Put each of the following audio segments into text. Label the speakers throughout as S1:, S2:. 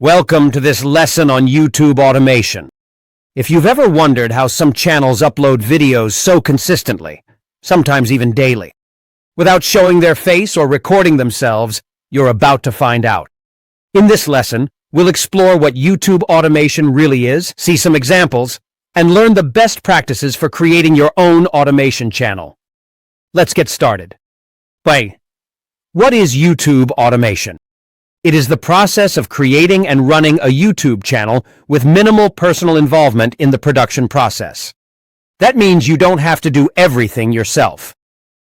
S1: Welcome to this lesson on YouTube automation. If you've ever wondered how some channels upload videos so consistently, sometimes even daily, without showing their face or recording themselves, you're about to find out. In this lesson, we'll explore what YouTube automation really is, see some examples, and learn the best practices for creating your own automation channel. Let's get started. Wait, what is YouTube automation? It is the process of creating and running a YouTube channel with minimal personal involvement in the production process. That means you don't have to do everything yourself.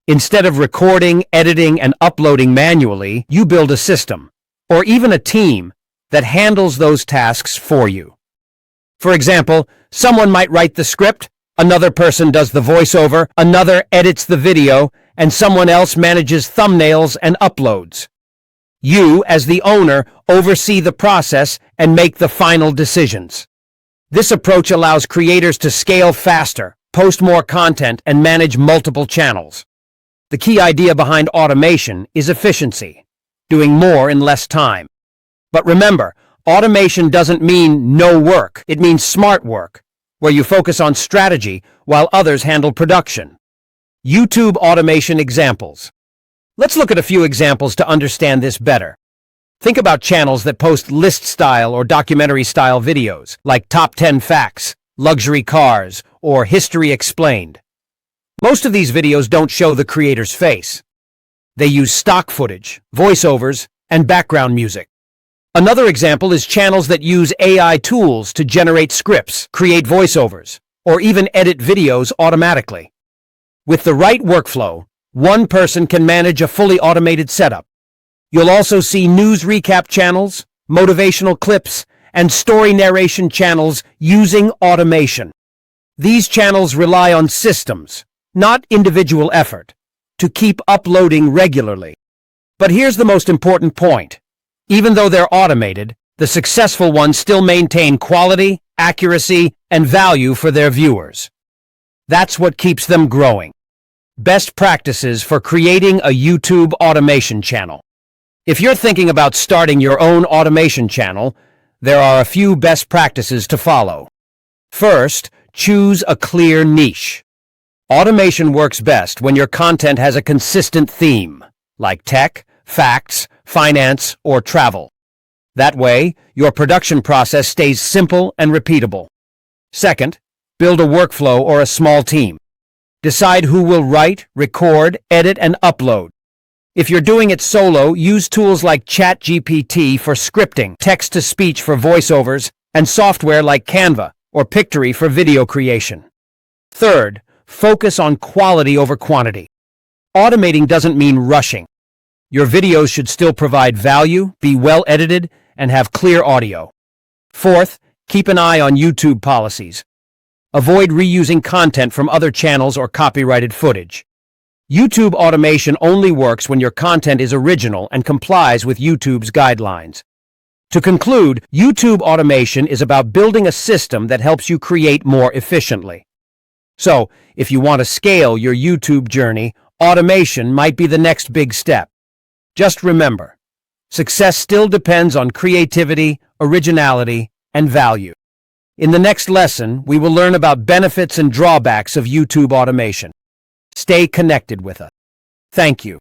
S1: Instead of recording, editing, and uploading manually, you build a system, or even a team, that handles those tasks for you. For example, someone might write the script, another person does the voiceover, another edits the video, and someone else manages thumbnails and uploads. You, as the owner, oversee the process and make the final decisions. This approach allows creators to scale faster, post more content, and manage multiple channels. The key idea behind automation is efficiency, doing more in less time. But remember, automation doesn't mean no work. It means smart work, where you focus on strategy while others handle production. YouTube automation examples. Let's look at a few examples to understand this better. Think about channels that post list-style or documentary-style videos, like Top 10 Facts, Luxury Cars, or History Explained. Most of these videos don't show the creator's face. They use stock footage, voiceovers, and background music. Another example is channels that use AI tools to generate scripts, create voiceovers, or even edit videos automatically. With the right workflow, one person can manage a fully automated setup. You'll also see news recap channels, motivational clips, and story narration channels using automation. These channels rely on systems, not individual effort, to keep uploading regularly. But here's the most important point. Even though they're automated, the successful ones still maintain quality, accuracy, and value for their viewers. That's what keeps them growing. Best practices for creating a YouTube automation channel. If you're thinking about starting your own automation channel, there are a few best practices to follow. First, choose a clear niche. Automation works best when your content has a consistent theme, like tech, facts, finance, or travel. That way, your production process stays simple and repeatable. Second, build a workflow or a small team. Decide who will write, record, edit, and upload. If you're doing it solo, use tools like ChatGPT for scripting, text-to-speech for voiceovers, and software like Canva or Pictory for video creation. Third, focus on quality over quantity. Automating doesn't mean rushing. Your videos should still provide value, be well edited, and have clear audio. Fourth, keep an eye on YouTube policies. Avoid reusing content from other channels or copyrighted footage. YouTube automation only works when your content is original and complies with YouTube's guidelines. To conclude, YouTube automation is about building a system that helps you create more efficiently. So, if you want to scale your YouTube journey, automation might be the next big step. Just remember, success still depends on creativity, originality, and value. In the next lesson, we will learn about benefits and drawbacks of YouTube automation. Stay connected with us. Thank you.